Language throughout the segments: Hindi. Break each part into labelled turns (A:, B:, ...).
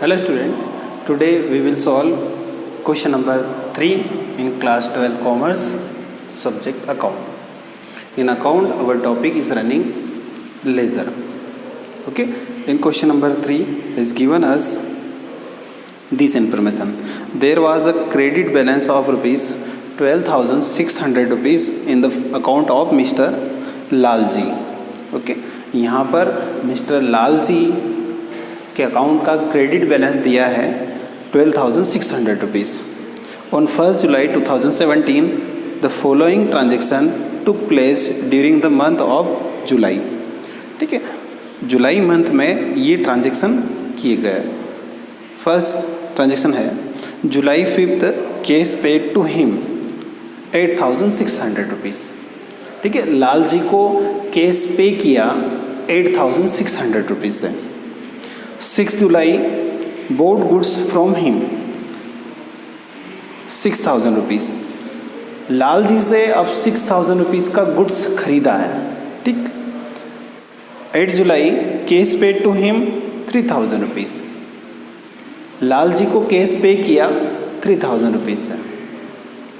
A: Hello student, today we will solve question number 3 in class 12 commerce subject account. In account our topic is running ledger. Okay, in question number 3 is given us this information. There was a credit balance of rupees 12,600 rupees in the account of Mr. Lalji. Okay, यहाँ पर मिस्टर लालजी के अकाउंट का क्रेडिट बैलेंस दिया है 12,600 rupees. On 1 July 2017 the following transaction took place during the month of July. ठीक है, जुलाई मंथ में ये ट्रांजेक्शन किए गए. फर्स्ट ट्रांजेक्शन है July 5th cash paid to him 8,600 rupees. ठीक है, लाल जी को कैश पे किया 8,600 रुपीज़ से. 6 July bought goods from him 6,000 rupees. Lal ji से अब 6,000 रुपीज़ का गुड्स खरीदा है. ठीक. 8 July cash paid to him 3,000 rupees. Lal ji को कैश पे किया 3,000 रुपीज़ से.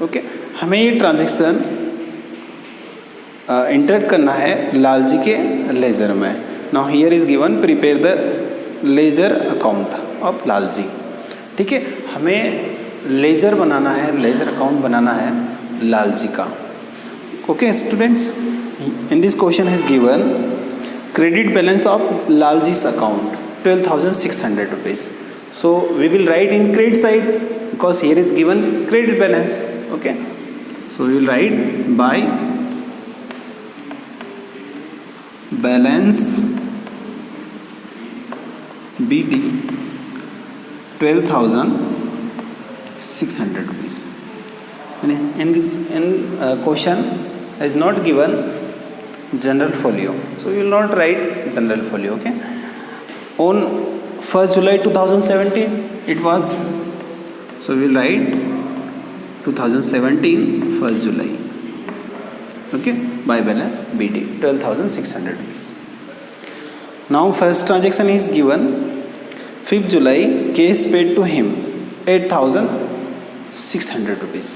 A: ओके, हमें ये ट्रांजेक्शन इंटर करना है लाल जी के लेजर में. Now here is given prepare the ledger account of Lal ji. ठीक है, हमें लेजर बनाना है, लेजर अकाउंट बनाना है लाल जी का. Okay students, in this question is given credit balance of Lal जी's account 12,600 rupees. So we will write in credit side because here is given credit balance. Okay, so we will write by balance BD 12,600 rupees. In question is not given general folio, so we will not write general folio. Okay, on 1st July 2017 it was, so we will write 2017 1st July. Okay, by balance BD 12,600 rupees. Now first transaction is given 5th July cash paid to him 8,600 rupees.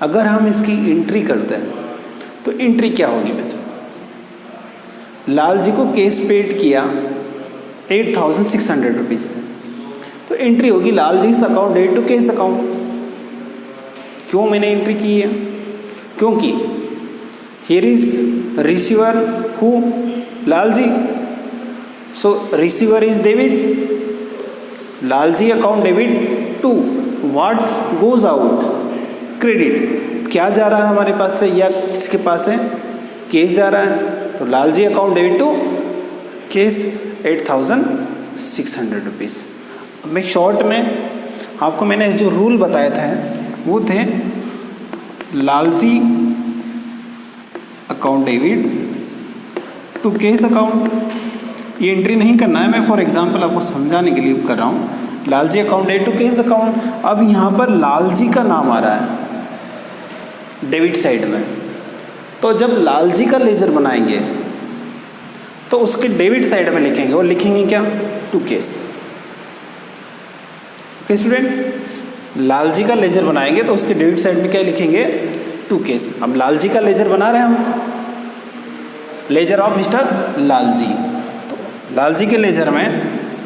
A: अगर हम इसकी एंट्री करते हैं तो एंट्री क्या होगी बच्चों? लाल जी को कैश पेड किया 8,600 रुपीज़ से, तो एंट्री होगी Lal ji account debit to cash account. क्यों मैंने एंट्री की है? क्योंकि here is receiver who Lal ji, so receiver is debit, Lal ji account debit to what's goes out credit. क्या जा रहा है हमारे पास से या किसके पास है? कैश जा रहा है, तो Lal ji account debit to cash 8,600 rupees. मैं शॉर्ट में आपको मैंने जो रूल बताए थे वो थे Lal ji account debit to cash account. ये एंट्री नहीं करना है, मैं फॉर एग्जांपल आपको समझाने के लिए कर रहा हूँ. Lal ji account debit to cash account. अब यहाँ पर लाल जी का नाम आ रहा है डेबिट साइड में, तो जब लाल जी का लेजर बनाएंगे तो उसके डेबिट साइड में लिखेंगे और लिखेंगे क्या? To cash. Okay student, Lal ji का लेजर बनाएंगे तो उसके डेबिट साइड में क्या लिखेंगे? To cash. अब लाल जी का लेजर बना रहे हैं हम, ledger of mister Lal ji. Lal ji के लेजर में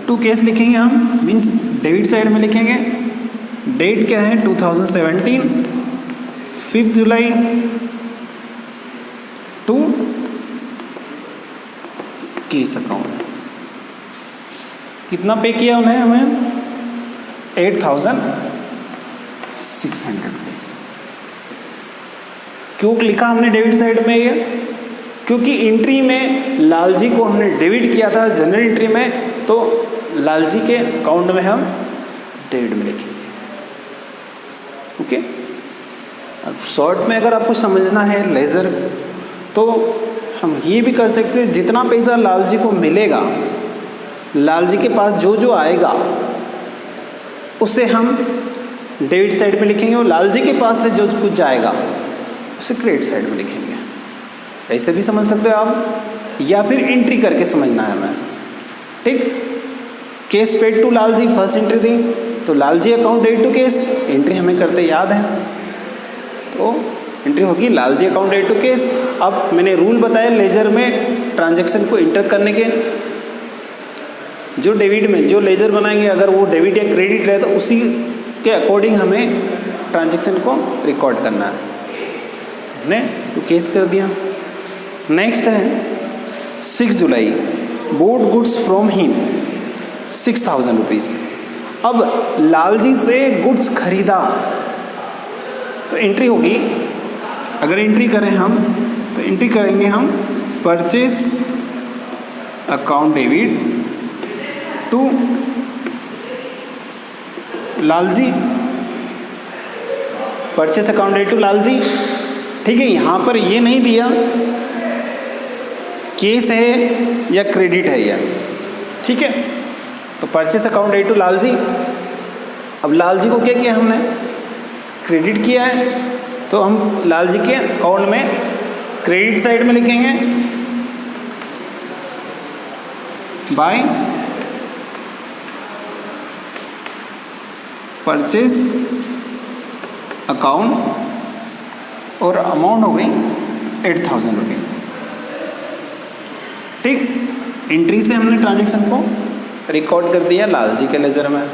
A: टू केस लिखेंगे हम, मीन्स डेबिट साइड में लिखेंगे. डेट क्या है? 2017 5th July to cash account. कितना पे किया उन्हें हमें? 8,600 रुपीज़. क्यों लिखा हमने डेबिट साइड में ये? क्योंकि एंट्री में लाल जी को हमने डेबिट किया था जनरल एंट्री में, तो लाल जी के अकाउंट में हम डेबिट में लिखेंगे. ओके, अब शॉर्ट में अगर आपको समझना है लेजर तो हम ये भी कर सकते हैं, जितना पैसा लाल जी को मिलेगा, लाल जी के पास जो जो आएगा उसे हम डेबिट साइड में लिखेंगे और लाल जी के पास से जो कुछ जाएगा उसे क्रेडिट साइड में लिखेंगे. ऐसे भी समझ सकते हो आप, या फिर एंट्री करके समझना है हमें. ठीक, cash paid to Lalji, first entry दी, तो Lalji account debit to cash, entry हमें करते याद है, तो एंट्री होगी Lalji account debit to cash. अब मैंने रूल बताया लेजर में ट्रांजैक्शन को इंटर करने के, जो डेबिट में जो लेजर बनाएंगे अगर वो डेबिट या क्रेडिट रहे तो उसी के अकॉर्डिंग हमें ट्रांजैक्शन को रिकॉर्ड करना है। हमने तो केस कर दिया। नेक्स्ट है 6 July, bought goods from him 6,000 rupees. अब लालजी से गुड्स खरीदा तो एंट्री होगी, अगर एंट्री करें हम तो एंट्री करेंगे हम purchase account debit to Lalji, purchase account debit to Lalji. ठीक है, यहाँ पर ये नहीं दिया केस है या क्रेडिट है या, ठीक है, तो purchase account debit to Lalji. अब लालजी को क्या किया हमने, क्रेडिट किया है, तो हम लालजी के अकाउंट में क्रेडिट साइड में लिखेंगे बाय परचेस अकाउंट और अमाउंट हो गई 8,000 रुपीज़। ठीक, एंट्री से हमने ट्रांजैक्शन को रिकॉर्ड कर दिया लालजी के लेजर में।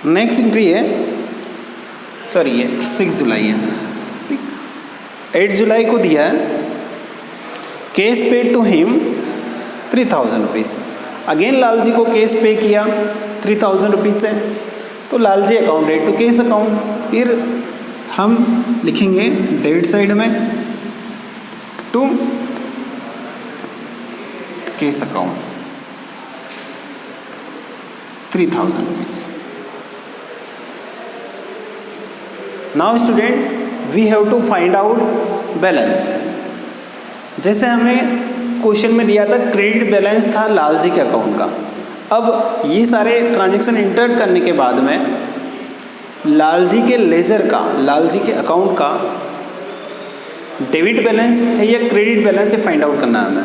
A: नेक्स्ट एंट्री है, सॉरी ये 6 जुलाई है, ठीक, 8 जुलाई को दिया है cash paid to him 3,000 rupees. Again Lalji को केस पे किया 3,000 रुपीज़ से, तो Lalji account debit to cash account, फिर हम लिखेंगे डेबिट साइड में to cash account 3,000 rupees. Now student we have to find out balance. जैसे हमें क्वेश्चन में दिया था क्रेडिट बैलेंस था लालजी के अकाउंट का। अब ये सारे ट्रांजैक्शन इंटर करने के बाद में लालजी के लेजर का, लालजी के अकाउंट का डेबिट बैलेंस है या क्रेडिट बैलेंस है फाइंड आउट करना है हमें।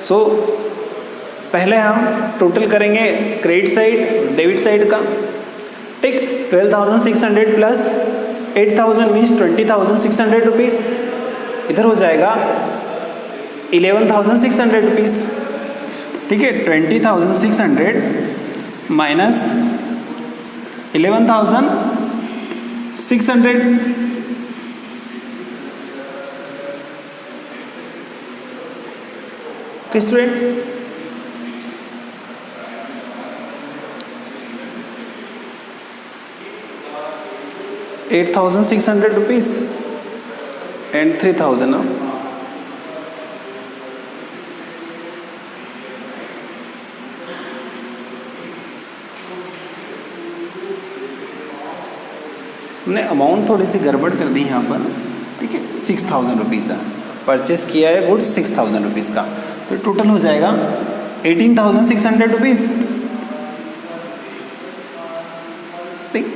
A: सो पहले हम टोटल करेंगे क्रेडिट साइड डेबिट साइड का। ठीक, 12,600 प्लस 8,000 मीन्स 20,600 रुपीज़, इधर हो जाएगा 11,600 रुपीज़। ठीक है, 20,600 माइनस 11,600, तो स्टूडेंट 8,600 रुपीज़ एंड 3,000 ना, हमने अमाउंट थोड़ी सी गड़बड़ कर दी यहाँ पर। ठीक है, 6,000 रुपीज़ है, परचेस किया है गुड्स 6,000 रुपीज़ का, तो टोटल हो जाएगा 18,600 रुपीज़। ठीक,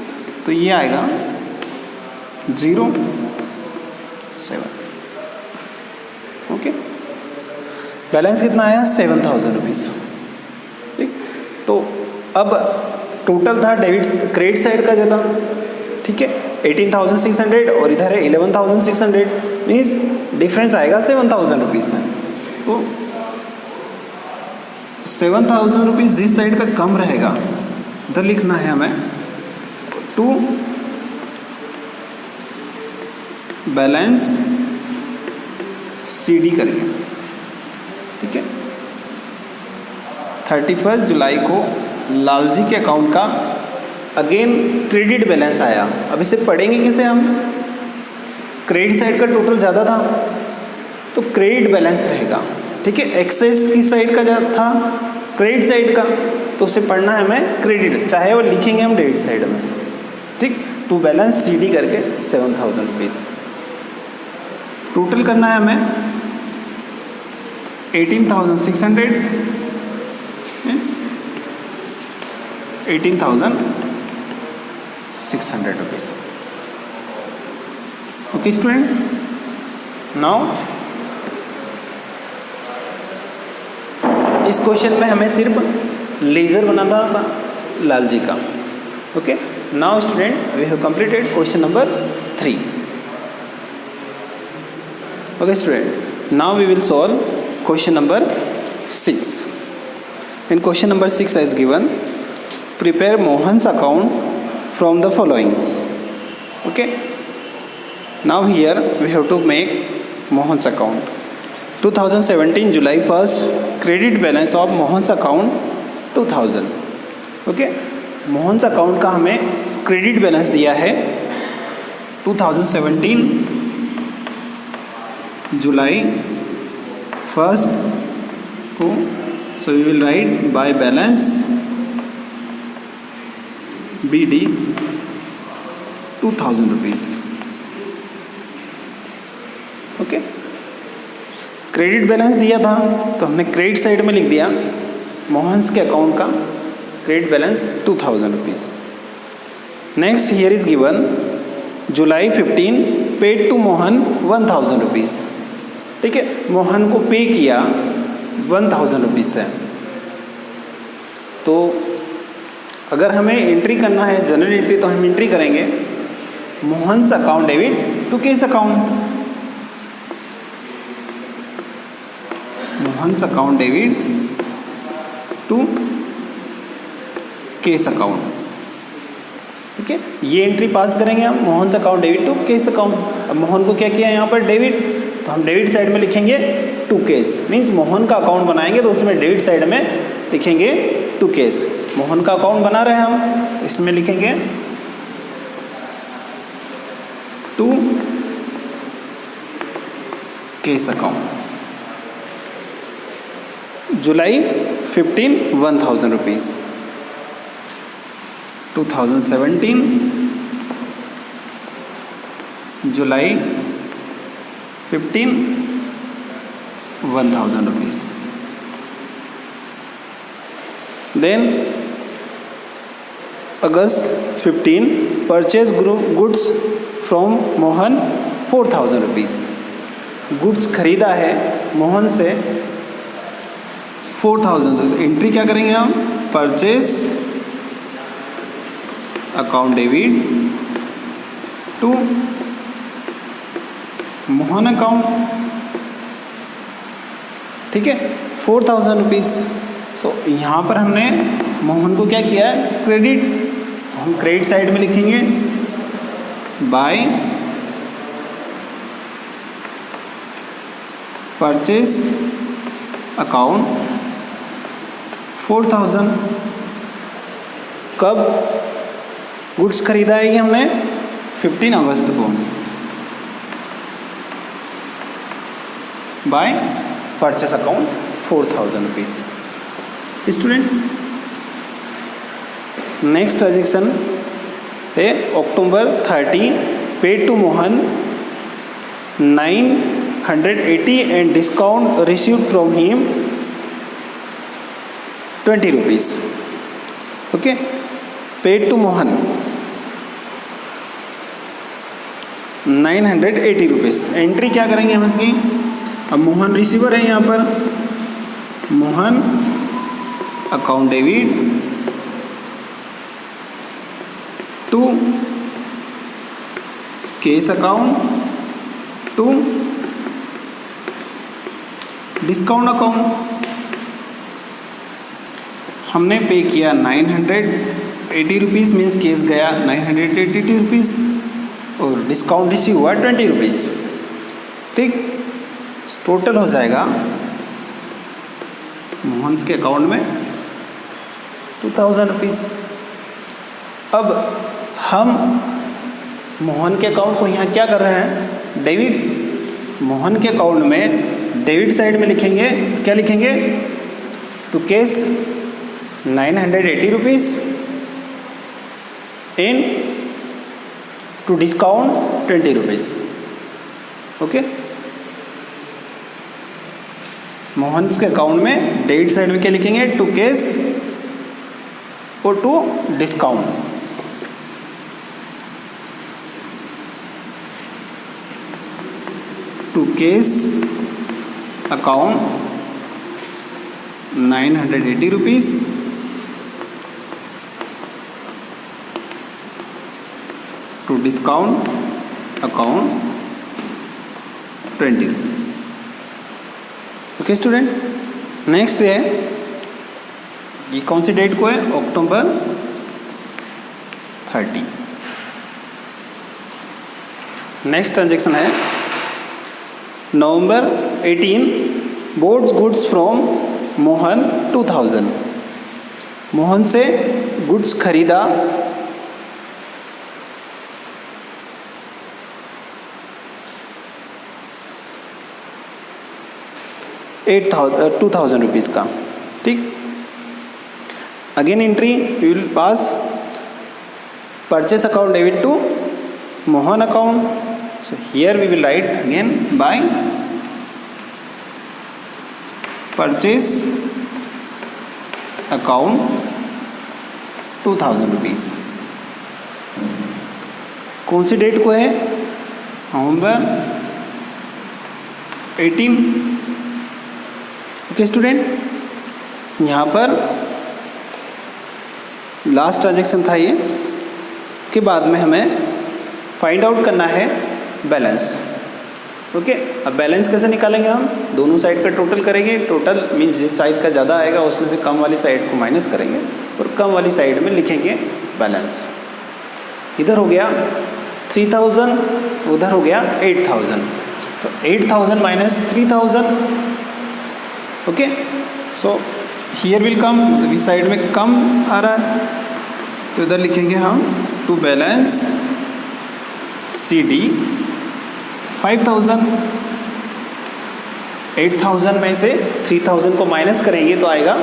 A: तो ये आएगा 0.7। ओके, बैलेंस कितना आया 7,000 रुपीज़। ठीक, तो अब टोटल था डेबिट क्रेडिट साइड का ज़्यादा, ठीक है, 18,600 और इधर है 11,600 मीन्स डिफरेंस आएगा 7,000 रुपीज़ से। तो 7,000 रुपीज़ जिस साइड का कम रहेगा उधर लिखना है हमें टू बैलेंस CD करेंगे। ठीक है, 31 जुलाई को लालजी के अकाउंट का अगेन क्रेडिट बैलेंस आया। अब इसे पढ़ेंगे किसे हम, क्रेडिट साइड का टोटल ज़्यादा था तो क्रेडिट बैलेंस रहेगा। ठीक है, एक्सेस की साइड का ज़्यादा था क्रेडिट साइड का, तो उसे पढ़ना है हमें क्रेडिट, चाहे वो लिखेंगे हम डेबिट साइड में। ठीक, टू बैलेंस CD करके 7,000 रुपीज़। टोटल करना है हमें 18,600 18,600 रुपीज़। ओके स्टूडेंट, नाउ इस क्वेश्चन में हमें सिर्फ लेजर बनाना था लाल जी का. Okay, now student we have completed question number 3. Okay student, now we will solve question number 6. In question number 6 as given, prepare Mohan's account from the following. Okay, now here we have to make Mohan's account. 2017 July 1st, credit balance of Mohan's account 2000. Okay, Mohan's account का हमें क्रेडिट बैलेंस दिया है 2017 जुलाई 1st को. So we will write by balance BD 2000 rupees. Okay, credit balance दिया था तो हमने क्रेडिट साइड में लिख दिया मोहन्स के अकाउंट का credit balance 2000 rupees. Next here is given July 15 paid to Mohan 1000 rupees. ठीक है, मोहन को पे किया 1000 रुपीज़ से. तो अगर हमें एंट्री करना है जनरल एंट्री तो हम एंट्री करेंगे Mohan's account debit to cash account. Mohan's account debit to cash account. ठीक है, ये एंट्री पास करेंगे हम Mohan's account debit to cash account. अब मोहन को क्या किया यहाँ पर डेबिट, तो हम डेबिट साइड में लिखेंगे टू केस. मीन्स मोहन का अकाउंट बनाएंगे तो उसमें डेबिट साइड में लिखेंगे टू केस. मोहन का अकाउंट बना रहे हैं हम तो इसमें लिखेंगे to cash account. July 15 1000 rupees. 2017 July 15 1000 rupees. Then August 15 purchase goods from Mohan 4000 rupees. Goods खरीदा है मोहन से 4000. तो एंट्री क्या करेंगे हम, purchase account debit to Mohan account. ठीक है, 4000 रुपीज़. सो यहाँ पर हमने मोहन को क्या किया है, क्रेडिट. तो हम क्रेडिट साइड में लिखेंगे बाय परचेज अकाउंट 4000. कब गुड्स खरीदा है ये हमने 15 अगस्त को by purchase account 4000 rupees. Student next transaction है October 30 paid to Mohan 980 and discount received from him 20 rupees. Okay, paid to Mohan 980 rupees. Entry क्या करेंगे हम इसकी, अब मोहन रिसीवर है यहाँ पर, Mohan account debit to cash account to discount account. हमने पे किया 980 रुपीज़, मीन्स केस गया 980 रुपीज़ और डिस्काउंट रिसीव हुआ 20 रुपीज़. ठीक, टोटल हो जाएगा मोहन्स के अकाउंट में 2000 रुपीज़. अब हम मोहन के अकाउंट को यहाँ क्या कर रहे हैं, डेबिट. मोहन के अकाउंट में डेबिट साइड में लिखेंगे, क्या लिखेंगे, to cash 980 rupees in to discount 20 rupees. Okay, Mohan के अकाउंट में डेबिट साइड में क्या लिखेंगे, टू केस और to discount. To cash account 980 rupees. To discount account 20 rupees. Okay student, next है, ये कौन सी डेट को है? अक्टूबर 30. नेक्स्ट ट्रांजेक्शन है November 18, bought goods from Mohan 2000. Mohan से गुड्स खरीदा 2000 रुपीज़ का. ठीक, again entry we will pass purchase account debit to Mohan account. So here we will write again by purchase account 2000 rupees. कौन सी डेट को है? नवंबर 18. ओके स्टूडेंट, यहाँ पर लास्ट ट्रांजेक्शन था ये. इसके बाद में हमें फाइंड आउट करना है बैलेंस. ओके, अब बैलेंस कैसे निकालेंगे? हम दोनों साइड का टोटल करेंगे. टोटल मीन्स जिस साइड का ज़्यादा आएगा उसमें से कम वाली साइड को माइनस करेंगे और कम वाली साइड में लिखेंगे बैलेंस. इधर हो गया 3000, उधर हो गया 8000. तो 8000 minus 3000. Okay, so here will come, इस साइड में कम आ रहा है तो इधर लिखेंगे हम टू बैलेंस CD 5000. 8000 में से 3000 को माइनस करेंगे तो आएगा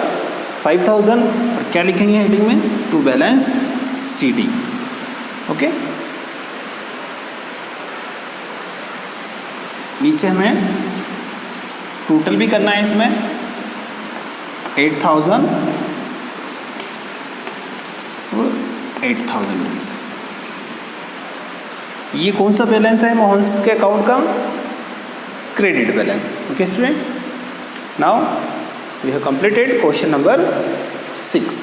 A: 5000. और क्या लिखेंगे हेडिंग में? To balance CD. ओके, नीचे हमें टोटल भी करना है इसमें 8000 और 8000 रुपीज़. ये कौन सा बैलेंस है मोहन के अकाउंट का? Credit balance. Okay student, now we have completed question number 6.